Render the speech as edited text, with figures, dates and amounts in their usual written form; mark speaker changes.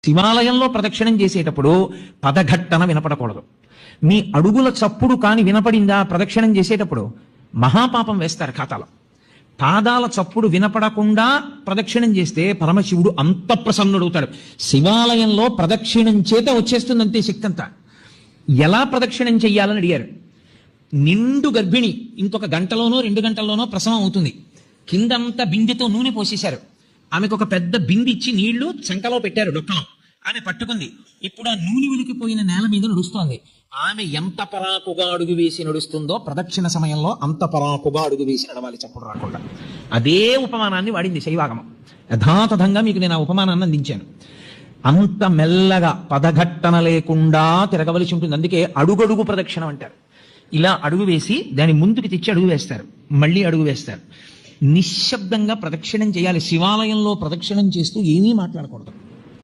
Speaker 1: శివాలయంలో ప్రదక్షిణం చేసేటప్పుడు పదఘట్టన వినపడకూడదు. మీ అడుగుల చప్పుడు కాని వినపడిందా ప్రదక్షిణం చేసేటప్పుడు మహాపాపం వేస్తారు ఖాతాలో. పాదాల చప్పుడు వినపడకుండా ప్రదక్షిణం చేస్తే పరమశివుడు అంత ప్రసన్నుడవుతాడు. శివాలయంలో ప్రదక్షిణం చేత వచ్చేస్తుంది అంతే శక్తి అంతా. ఎలా ప్రదక్షిణం చెయ్యాలని అడిగారు. నిండు గర్భిణి, ఇంకొక గంటలోనో 2 గంటల్లోనో ప్రసవం అవుతుంది. కిందంతా బిందెతో నూనె పోసేశారు. ఆమెకు ఒక పెద్ద బింది ఇచ్చి నీళ్లు చంకలో పెట్టారు, డొక్కలో. ఆమె పట్టుకుంది. ఇప్పుడు ఆ నూనె వెలికిపోయిన నేల మీద నడుస్తోంది. ఆమె ఎంత పరాకుగా అడుగు వేసి నడుస్తుందో ప్రదక్షిణ సమయంలో అంత పరాకుగా అడుగు వేసి నడవాలి, చప్పుడు రాకుండా. అదే ఉపమానాన్ని వాడింది శైవాగమం. యథాతథంగా మీకు నేను ఆ ఉపమానాన్ని అందించాను. అంత మెల్లగా పదఘట్టన లేకుండా తిరగవలసి ఉంటుంది. అందుకే అడుగడుగు ప్రదక్షిణం అంటారు. ఇలా అడుగు వేసి దాని ముందుకు తెచ్చి అడుగు వేస్తారు, మళ్ళీ అడుగు వేస్తారు. నిశ్శబ్దంగా ప్రదక్షిణం చేయాలి. శివాలయంలో ప్రదక్షిణం చేస్తూ ఏమీ మాట్లాడకూడదు.